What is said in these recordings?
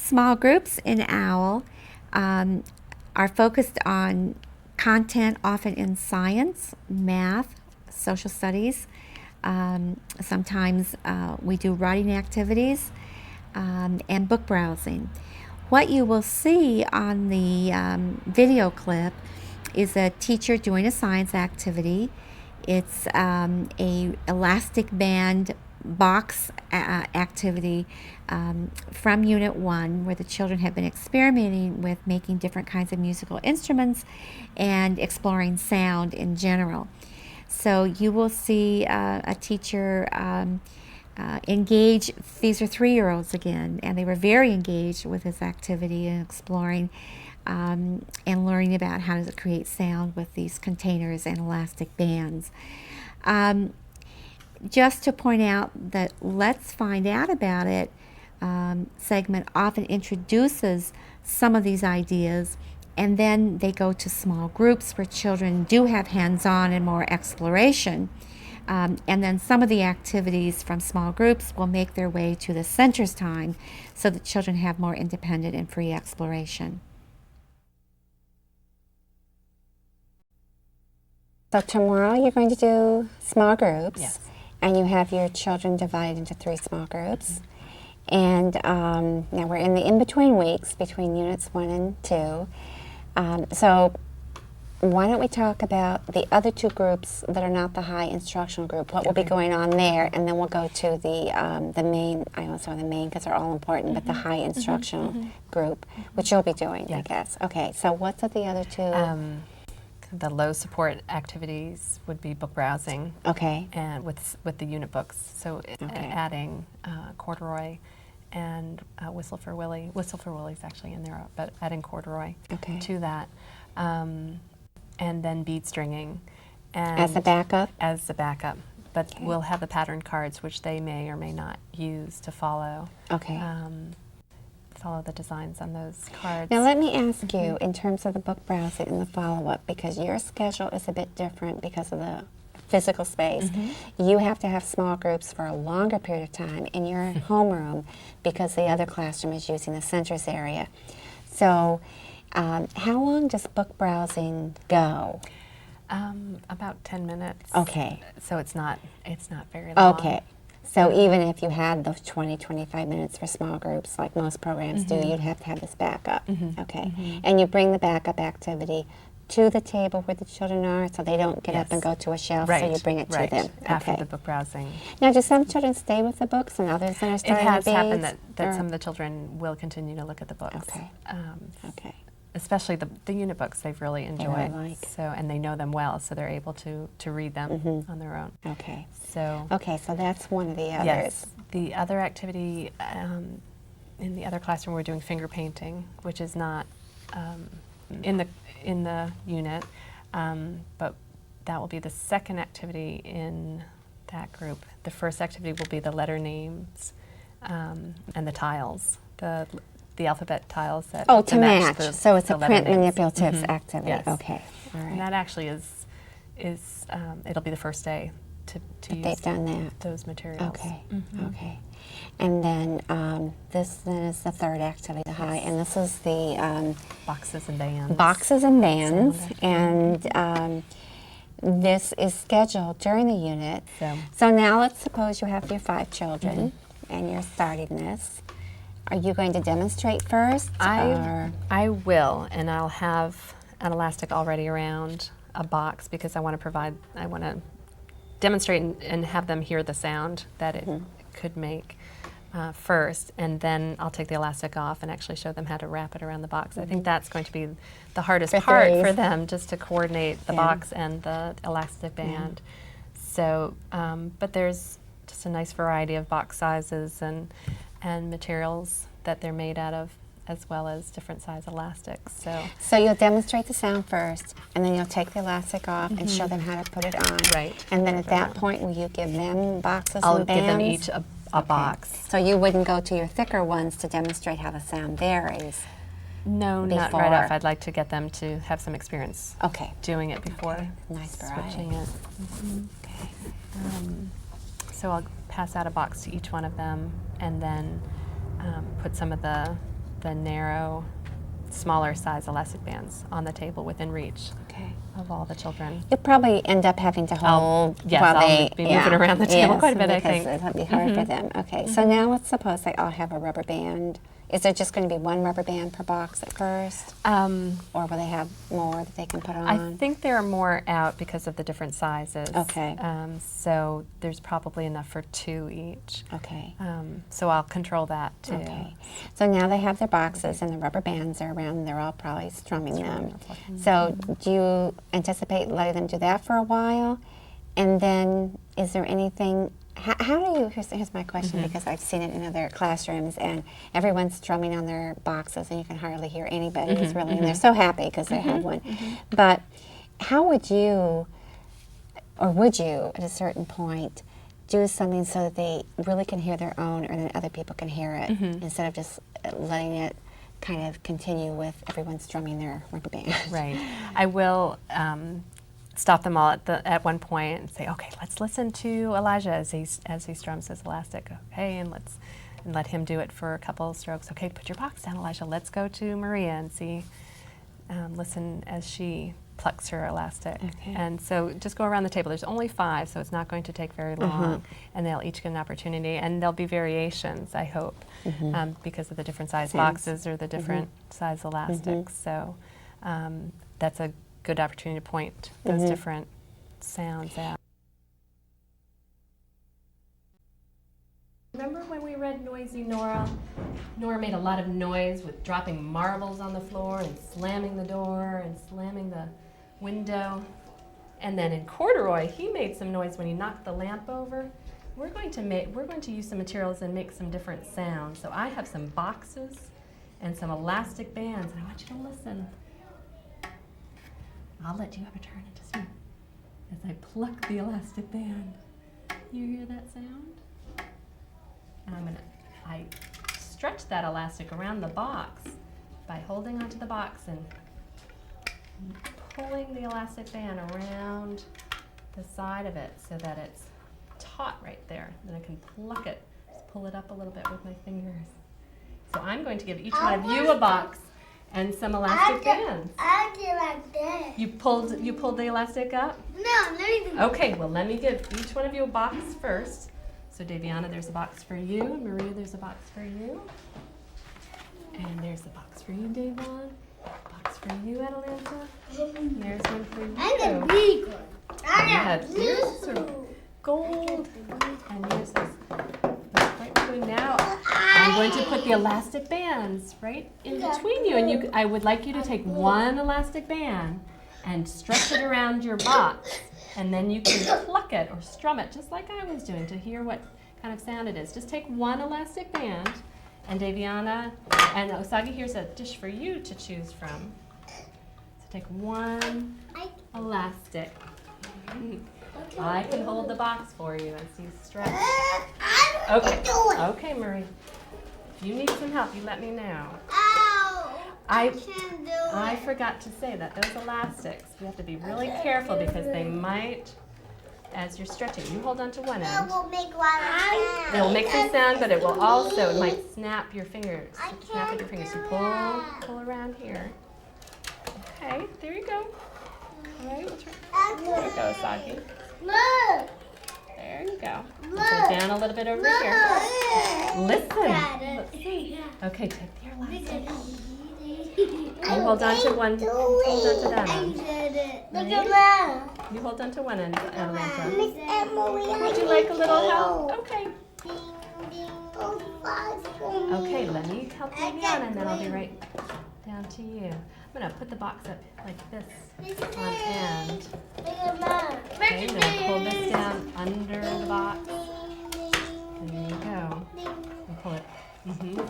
Small groups in OWL are focused on content often in science, math, social studies. Sometimes we do writing activities and book browsing. What you will see on the video clip is a teacher doing a science activity. It's a elastic band box activity from Unit 1, where the children have been experimenting with making different kinds of musical instruments and exploring sound in general. So you will see a teacher engage. These are 3-year-olds again, and they were very engaged with this activity and exploring and learning about how to create sound with these containers and elastic bands. Just to point out that Let's Find Out About It segment often introduces some of these ideas, and then they go to small groups where children do have hands-on and more exploration. And then some of the activities from small groups will make their way to the center's time so that children have more independent and free exploration. So tomorrow you're going to do small groups. Yes. And you have your children divided into 3 small groups. And now we're in the in-between weeks between units 1 and 2. So why don't we talk about the other 2 groups that are not the high instructional group, what will be going on there, and then we'll go to the main, I don't know the main because they're all important, but the high instructional group, which you'll be doing, I guess. Okay, so what's at the other 2? The low support activities would be book browsing. Okay. And with the unit books, so adding Corduroy and Whistle for Willie. Whistle for Willie's actually in there, but adding Corduroy to that, and then bead stringing. And as a backup? As the backup, but we'll have the pattern cards, which they may or may not use to follow. Okay. Follow the designs on those cards. Now let me ask you, in terms of the book browsing and the follow-up, because your schedule is a bit different because of the physical space, you have to have small groups for a longer period of time in your homeroom because the other classroom is using the center's area. So how long does book browsing go? About 10 minutes. Okay. So it's not very long. Okay. So even if you had those 20, 25 minutes for small groups, like most programs do, you'd have to have this backup. Okay. And you bring the backup activity to the table where the children are, so they don't get up and go to a shelf, so you bring it to them. After the book browsing. Now, do some children stay with the books and others that are starting It has to happened that some of the children will continue to look at the books. Okay. Okay. Especially the unit books, they've really enjoyed. like. So, and they know them well, so they're able to read them on their own. Okay. So. Okay, so that's one of the others. Yes. The other activity in the other classroom, we're doing finger painting, which is not in the unit, but that will be the second activity in that group. The first activity will be the letter names and the tiles, the alphabet tiles that to match. So it's a print names. manipulatives activity. Yes. Okay. All right. And that actually is it'll be the first day to use they've done that. those materials. Okay. Okay. And then this then is the third activity, the high, and this is the Boxes and bands. boxes and bands, and this is scheduled during the unit. So now let's suppose you have your 5 children and you're starting this. Are you going to demonstrate first? I will, and I'll have an elastic already around a box because I want to demonstrate and have them hear the sound that it could make first, and then I'll take the elastic off and actually show them how to wrap it around the box. I think that's going to be the hardest part for them, just to coordinate the box and the elastic band. So, but there's just a nice variety of box sizes and materials that they're made out of, as well as different size elastics. So you'll demonstrate the sound first, and then you'll take the elastic off and show them how to put it on. Right. And then at that point, will you give them boxes I'll and bands? give them each a box. So you wouldn't go to your thicker ones to demonstrate how the sound varies? No, not right off. I'd like to get them to have some experience doing it before Nice switching it. So I'll pass out a box to each one of them, and then put some of the the narrow, smaller size elastic bands on the table within reach Okay. of all the children. You'll probably end up having to hold yes, while I'll they be moving around the table quite a bit, I because think. it'll be hard for them. Okay, so now let's suppose they all have a rubber band. Is there just going to be one rubber band per box at first, or will they have more that they can put on? I think there are more out because of the different sizes. Okay. So there's probably enough for 2 each. Okay. So I'll control that too. Okay. So now they have their boxes and the rubber bands are around. They're all probably strumming them. So do you anticipate letting them do that for a while? And then is there anything, how do you, here's my question because I've seen it in other classrooms and everyone's strumming on their boxes and you can hardly hear anybody who's really, and they're so happy because they have one. But how would you, or would you at a certain point, do something so that they really can hear their own or then other people can hear it instead of just letting it kind of continue with everyone strumming their rubber band? Right. I will stop them all at one point and say, okay, let's listen to Elijah as he strums his elastic. Okay, and let him do it for a couple of strokes. Okay, put your box down, Elijah. Let's go to Maria and see, listen as she plucks her elastic. Okay. And so just go around the table. There's only 5, so it's not going to take very long. And they'll each get an opportunity. And there'll be variations, I hope, because of the different size boxes or the different size elastics. So that's a good opportunity to point those different sounds out. Remember when we read Noisy Nora? Nora made a lot of noise with dropping marbles on the floor and slamming the door and slamming the window. And then in Corduroy, he made some noise when he knocked the lamp over. We're going to use some materials and make some different sounds. So I have some boxes and some elastic bands, and I want you to listen. I'll let you have a turn in just a minute as I pluck the elastic band. You hear that sound? And I stretch that elastic around the box by holding onto the box and pulling the elastic band around the side of it so that it's taut right there. Then I can pluck it, just pull it up a little bit with my fingers. So I'm going to give each one of you a box and some elastic bands. I did like that. You pulled the elastic up? No, let me do Okay, well let me give each one of you a box first. So Daviana, there's a box for you. Maria, there's a box for you. And there's a box for you, Davon. Box for you, Atalanta. And there's one for you. I got big one. I You got have yours sort of blue. gold. And yours is right between. Now I'm going to put the elastic bands right in between you. And I would like you to take one elastic band and stretch it around your box. And then you can pluck it or strum it just like I was doing to hear what kind of sound it is. Just take one elastic band, and Daviana and Osagi, here's a dish for you to choose from. So take one elastic. I can hold the box for you and see stretch. Okay, okay, Marie. If you need some help, you let me know. Ow! I can't do I it. forgot to say that those elastics, we have to be really careful because they might, as you're stretching, you hold on to one It end. will make one sound. It'll make some sound, but it will also, it might snap your fingers. I Snap at your can't fingers. do You that. pull around here. Okay, there you go. All right, we'll try. I There you go, can't. Osagi. Look! There you go. Look! Go down a little bit over here. Listen. Got it. Okay, take the elastic. I hold on to one. Hold on to that I end. did it. Look Ready? at that. You hold on to one end, Atlanta. Miss Emily, Would you like a little help? Okay. Ding, ding, oh, five for me. Okay, let me help Daviana, and then I'll be right down to you. I'm gonna put the box up like this Miss on end. Look at that. Okay, I'm gonna pull this down under the box. Ding, ding, There you go. ding, And pull it.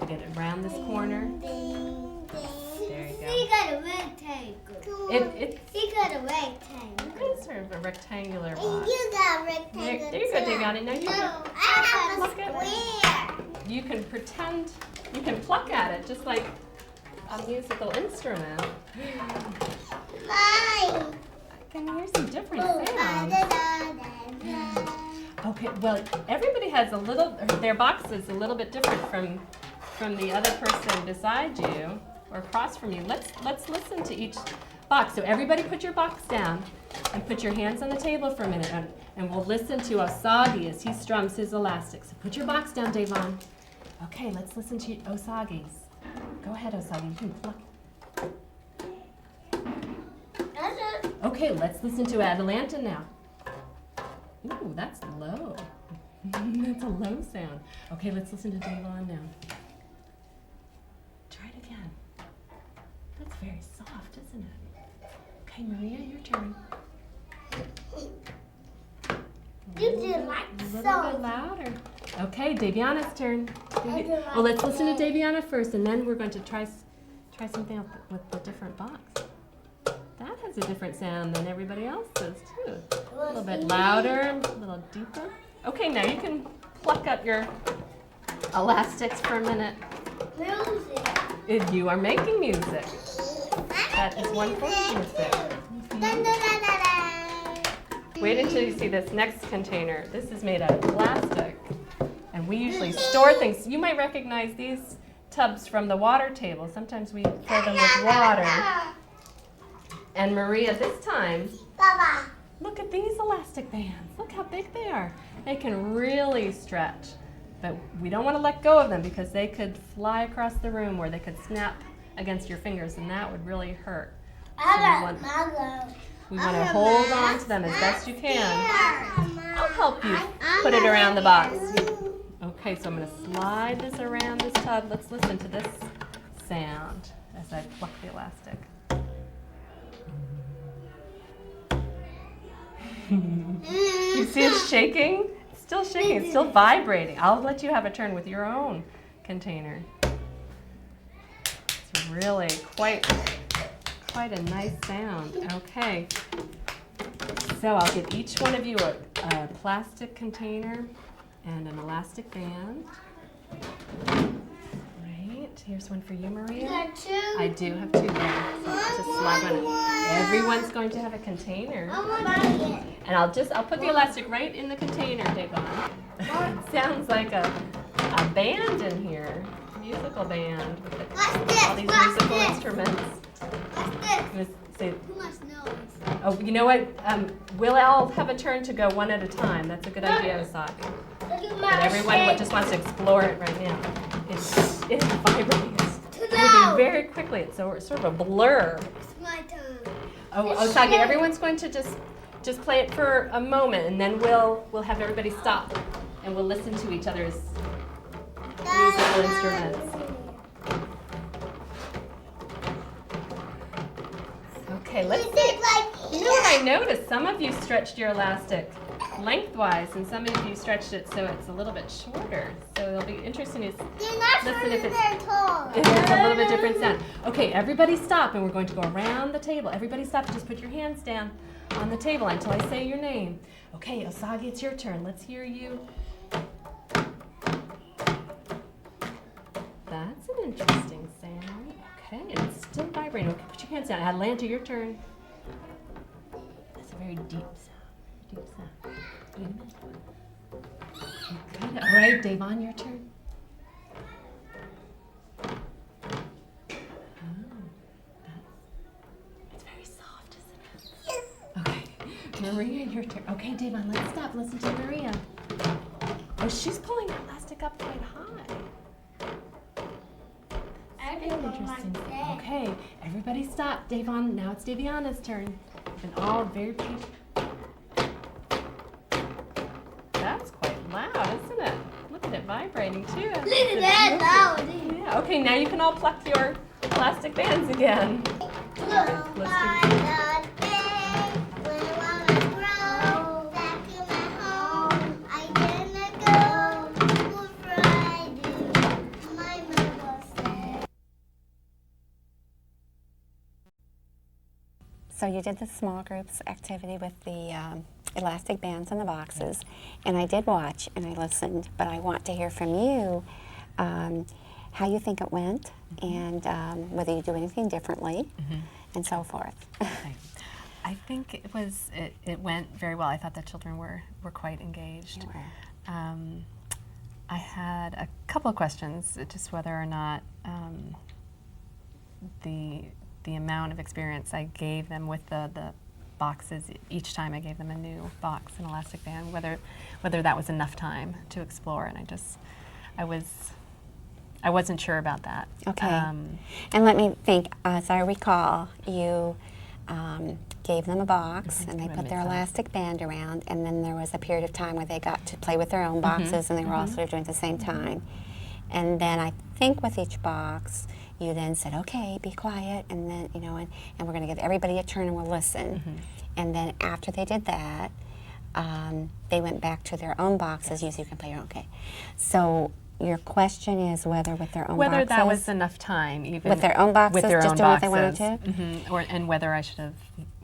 Get it around this corner. ding, ding. There you He go. got a rectangle. He got a rectangle. It is sort of a rectangular And box. you got a rectangle. There you go, too. Daviana. Now you No, can, I have a Look at it. square. you can pretend, you can pluck at it just like a musical instrument. Mine. I can hear some different sounds. Da-da-da-da-da. Okay, well, everybody has their box is a little bit different from from the other person beside you or across from you. Let's listen to each box. So everybody put your box down and put your hands on the table for a minute, and we'll listen to Osagi as he strums his elastic. So put your box down, Davon. Okay, let's listen to Osagi's. Go ahead, Osagi. You can pluck. Okay, let's listen to Atalanta now. Ooh, that's low. That's a low sound. Okay, let's listen to Davon now. Try it again. That's very soft, isn't it? Okay, Maria, your turn. You did like A little so. bit louder. Okay, Daviana's turn. Well, let's listen to Daviana first, and then we're going to try something else with the different box. That has a different sound than everybody else's, too. A little bit louder, a little deeper. Okay, now you can pluck up your elastics for a minute. Music. If you are making music, that is one form of music. Dun, dun, dun, dun, dun. Wait until you see this next container. This is made out of plastic, and we usually store things. You might recognize these tubs from the water table. Sometimes we fill them with water. And Maria, this time, Baba. look at these elastic bands. Look how big they are. They can really stretch, but we don't want to let go of them because they could fly across the room or they could snap against your fingers, and that would really hurt. I got mango. We want to hold on to them as best you can. I'll help you put it around the box. Okay, so I'm going to slide this around this tub. Let's listen to this sound as I pluck the elastic. You see it's shaking? It's still shaking. It's still vibrating. I'll let you have a turn with your own container. It's really quite a nice sound. Okay. So I'll give each one of you a plastic container and an elastic band. Right. Here's one for you, Maria. You got two? I do have two there. So I'll just slide one. Everyone's going to have a container. I want it. And I'll put the elastic right in the container, Davon. It sounds like a band in here. A musical band with all these musical instruments. What's this? I'm gonna say, Too much noise. oh, you know what? We'll all have a turn to go one at a time. That's a good idea, Osaki. Look at But my everyone shape. just wants to explore it right now. It's vibrating. It's moving loud. very quickly. It's sort of a blur. It's my turn. Oh, It's Osaki, shaking. everyone's going to just play it for a moment, and then we'll have everybody stop, and we'll listen to each other's musical instruments. Okay, let's Is see. it like You know what I noticed? Some of you stretched your elastic lengthwise, and some of you stretched it so it's a little bit shorter. So it'll be interesting to They're not listen shorter if it's than tall. if it's a little bit different sound. Okay, everybody stop, and we're going to go around the table. Everybody stop and just put your hands down on the table until I say your name. Okay, Osagi, it's your turn. Let's hear you. That's an interesting sound. Okay, and it's still vibrating. Okay, put your hands down. Atalanta, your turn. That's a very deep sound. Deep sound. Wait a minute. Good. All right, Davon, your turn. It's very soft, isn't it? Okay, Maria, your turn. Okay, Davon, let's stop. Listen to Maria. Oh, she's pulling the elastic up quite high. I Very don't interesting. like that. Okay, everybody stop. Davon, now it's Daviana's turn. And all very patient. That's quite loud, isn't it? Look at it vibrating too. Look at that loud. Yeah, okay, now you can all pluck your plastic bands again. Look. Let's do- So you did the small groups activity with the elastic bands and the boxes, and I did watch and I listened, but I want to hear from you how you think it went and whether you do anything differently and so forth. Okay. I think it went very well. I thought the children were quite engaged. You were. I had a couple of questions, just whether or not the amount of experience I gave them with the boxes each time I gave them a new box and elastic band, whether that was enough time to explore, and I wasn't sure about that. Okay. And let me think, as I recall, you gave them a box and they put their elastic band around, and then there was a period of time where they got to play with their own boxes and they were all sort of doing it at the same time. And then I think with each box, you then said, okay, be quiet, and then, you know, and we're going to give everybody a turn and we'll listen. And then after they did that, they went back to their own boxes. You can play your own. Okay. So your question is whether with their own Whether boxes, that was enough time, even with their own boxes, with their just own doing what boxes, they wanted to? and whether I should have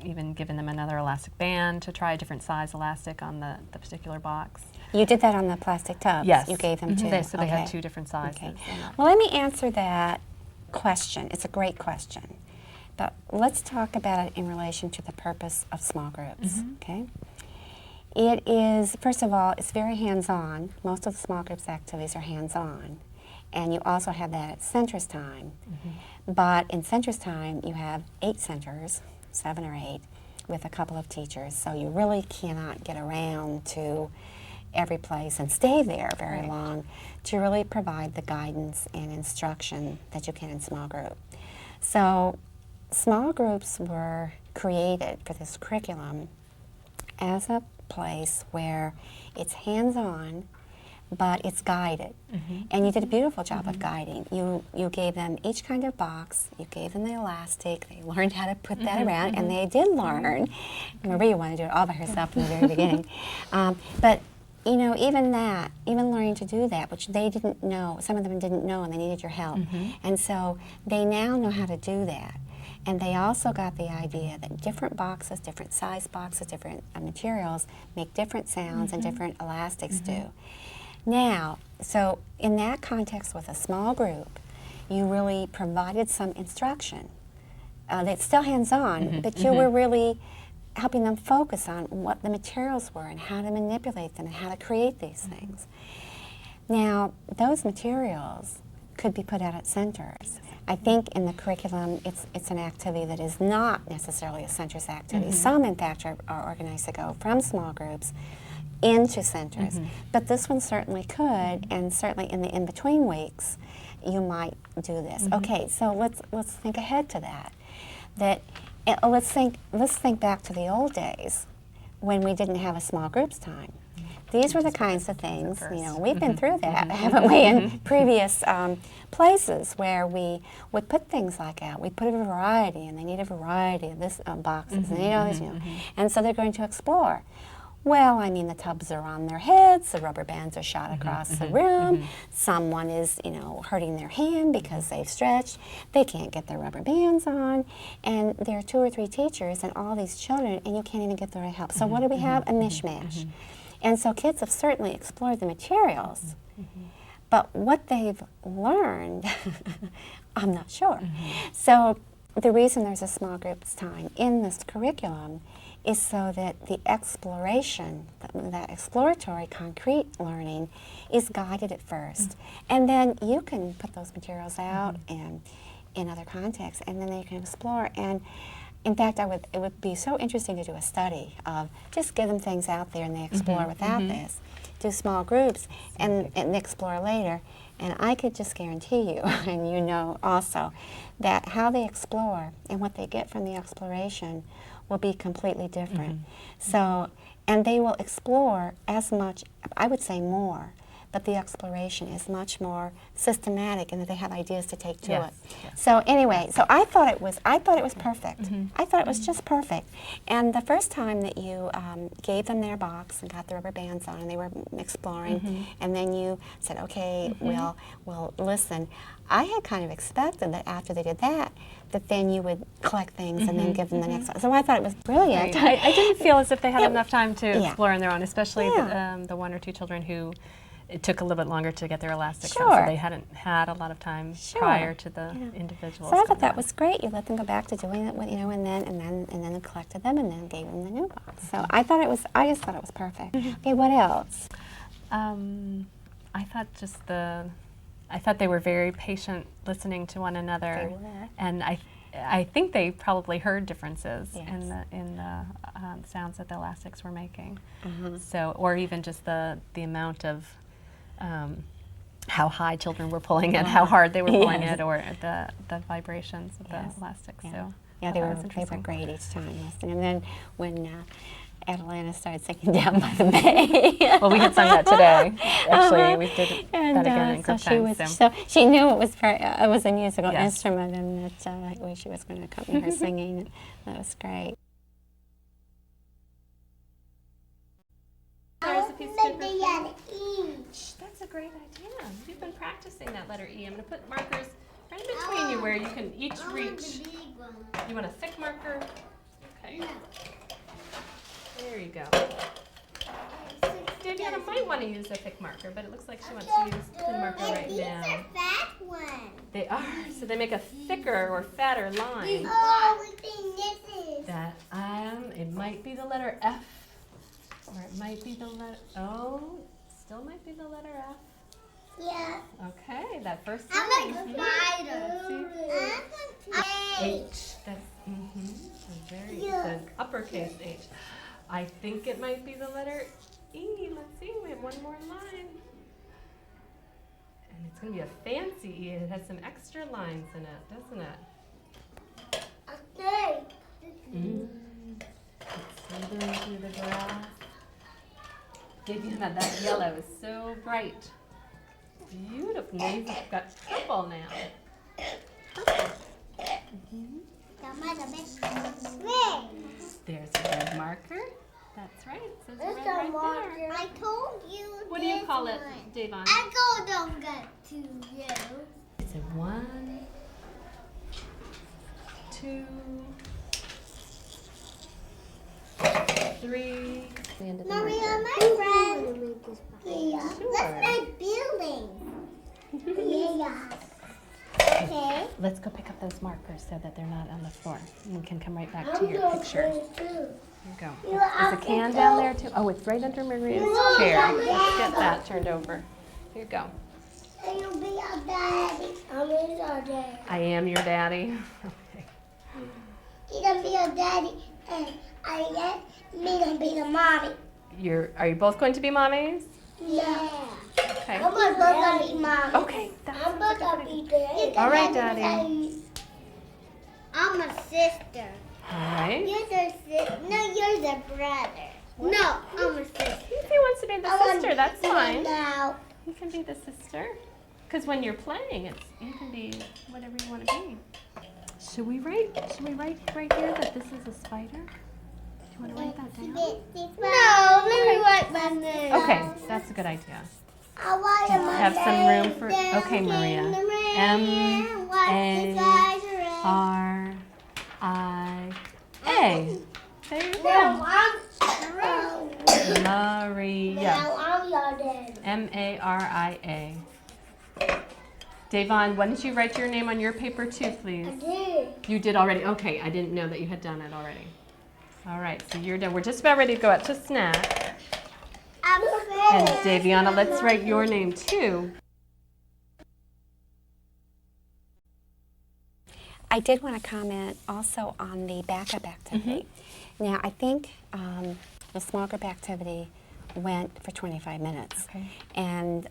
even given them another elastic band to try a different size elastic on the particular box. You did that on the plastic tubs. Yes, You gave them two. So they had Okay. 2 different sizes. Okay. Well, let me answer that question. It's a great question. But let's talk about it in relation to the purpose of small groups, okay? It is, first of all, it's very hands-on. Most of the small groups activities are hands-on. And you also have that at centers time. But in centers time, you have 8 centers, 7 or 8, with a couple of teachers. So you really cannot get around to every place and stay there very long to really provide the guidance and instruction that you can in small group. So small groups were created for this curriculum as a place where it's hands-on, but it's guided. And you did a beautiful job of guiding. You gave them each kind of box, you gave them the elastic, they learned how to put that around, and they did learn. Maria wanted to do it all by herself from the very beginning. But you know, even that, even learning to do that, which they didn't know, some of them didn't know and they needed your help. And so they now know how to do that. And they also got the idea that different boxes, different size boxes, different materials make different sounds and different elastics do. Now, so in that context with a small group, you really provided some instruction. That's still hands-on, but you were really helping them focus on what the materials were and how to manipulate them and how to create these things. Now, those materials could be put out at centers. I think in the curriculum, it's an activity that is not necessarily a centers activity. Some, in fact, are organized to go from small groups into centers. But this one certainly could, and certainly in the in-between weeks, you might do this. Okay, so let's think ahead to that. Let's think back to the old days when we didn't have a small groups time. These were the kinds of things, you know, we've been through that, haven't we, in previous places where we would put things like that. We put a variety, and they need a variety of this boxes, and they need all these, you know. And so they're going to explore. Well, I mean, the tubs are on their heads, the rubber bands are shot across the room, someone is, you know, hurting their hand because they've stretched, they can't get their rubber bands on, and there are 2 or 3 teachers and all these children, and you can't even get the right help. So what do we have? A mishmash. And so kids have certainly explored the materials, but what they've learned, I'm not sure. So the reason there's a small groups time in this curriculum is so that the exploration, that exploratory concrete learning is guided at first. And then you can put those materials out and in other contexts, and then they can explore. And in fact, it would be so interesting to do a study of just give them things out there and they explore without this. Do small groups and explore later. And I could just guarantee you, and you know also, that how they explore and what they get from the exploration will be completely different. So, and they will explore as much, I would say more, but the exploration is much more systematic, and that they have ideas to take to it. So anyway, so I thought it was perfect. I thought it was just perfect. And the first time that you gave them their box and got the rubber bands on, and they were exploring, and then you said, okay, we'll listen. I had kind of expected that after they did that then you would collect things and then give them the next one. So I thought it was brilliant. I didn't feel as if they had enough time to Yeah. explore on their own, especially the 1 or 2 children who it took a little bit longer to get their elastic on, so they hadn't had a lot of time prior to the individuals. So I thought going that on. was great. You let them go back to doing it, you know, and then collected them and then gave them the new box. So I just thought it was perfect. Okay, what else? I thought I thought they were very patient listening to one another. They were. And I think they probably heard differences Yes. in the sounds that the elastics were making. Uh-huh. So, or even just the amount of how high children were pulling it, how hard they were pulling Yes. it, or the vibrations of Yes. the elastics. Yeah. So Yeah, I they thought were, it was interesting. great each time listening. And then when Atalanta started singing Down by the Bay. Well, we had sung that today. Actually, we did And, that again in so group she time. was, so she knew it was a musical Yes. instrument, and that way she was going to accompany her singing. That was great. There's a piece of Make paper. the yellow each. That's a great idea. You've been practicing that letter E. I'm going to put markers right in between you where you can each I want reach. the big one. You want a thick marker? Okay. There you go. Daviana might want to use a thick marker, but it looks like she wants to use a thin marker And right these now. are fat ones. They are. So they make a thicker or fatter line. Oh, we think this is. That it might be the letter F, or it might be the letter still might be the letter F. Yeah. Okay, that first I line. like Mhm. spider. H. That's the uppercase H. I think it might be the letter E. Let's see. We have one more line. And it's going to be a fancy E. It has some extra lines in it, doesn't it? Okay. It's slithering through the grass. Daviana, that yellow is so bright. Beautiful. Now you've got purple now. There's a red marker. That's right. It says red right there. I told you. What do you this call it, one. Davon? I go don't get to you. Is it 1, 2, 3? The end of the Maria, marker. my friend. Yeah. Sure. Let's make buildings. Yeah. Okay. Let's go pick up those markers so that they're not on the floor. And we can come right back to your picture. Here you go. Is a can down there too? Oh, it's right under Maria's chair. Let's get that turned over. Here you go. And you'll be our daddy. I'm our daddy. I am your daddy. Okay. He gonna be our daddy, and I guess me gonna be the mommy. Are you both going to be mommies? Yeah. Okay. I'm both gonna be mommy. Okay. That I'm sounds like both a gonna good be daddy. All right, Daddy. I'm a sister. All right. You're the sister. No, you're the brother. No, I'm a sister. If he wants to be the sister, that's fine. Now. You can be the sister. Because when you're playing, you can be whatever you want to be. Should we write right here that this is a spider? Do you want to write that down? No, let me write my name. Okay, that's a good idea. I want my Have some name room for. down Okay, Maria. in the rain. What's M-A-R-I-A. There you go. Now I'm Maria. Now I'm your daddy. M-A-R-I-A. Davon, why don't you write your name on your paper too, please? I did. You did already? Okay, I didn't know that you had done it already. All right, so you're done. We're just about ready to go out to snack. I'm And afraid. Daviana, let's write your name too. I did want to comment also on the backup activity. Now, I think the small group activity went for 25 minutes. Okay. And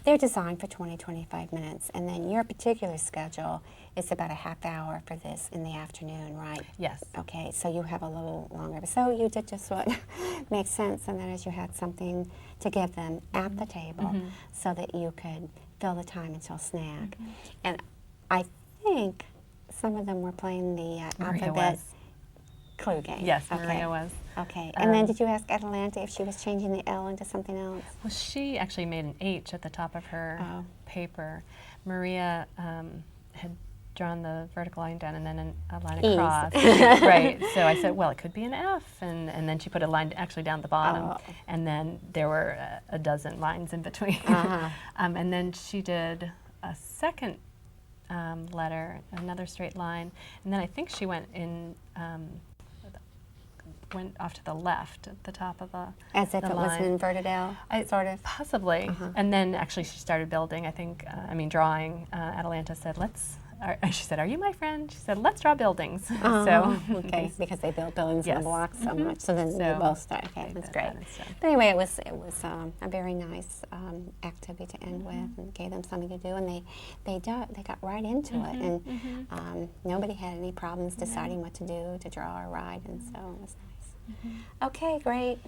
they're designed for 20-25 minutes. And then your particular schedule is about a half hour for this in the afternoon, right? Yes. Okay, so you have a little longer. So you did just what makes sense, and that is you had something to give them at the table so that you could fill the time until snack. And I think some of them were playing the Maria alphabet was. clue game. Yes, okay. Maria was. Okay, and then did you ask Atalanta if she was changing the L into something else? Well, she actually made an H at the top of her Oh. paper. Maria had drawn the vertical line down and then a line E's. across. Right. So I said, well, it could be an F. And then she put a line actually down the bottom. Oh. And then there were a dozen lines in between. Uh-huh. And then she did a second another straight line. And then I think she went in went off to the left at the top of the As if the it was an line. inverted L, sort of. Possibly. And then actually she started building, drawing. Atalanta said, she said, "Are you my friend?" She said, "Let's draw buildings." So, Okay, because they built buildings in the Yes. blocks so much. So then So, we both started. Okay, they that's did great. that instead. But anyway, it was a very nice activity to end with, and gave them something to do, and they got right into it, and nobody had any problems deciding what to do, to draw or write, and so it was nice. Okay, great.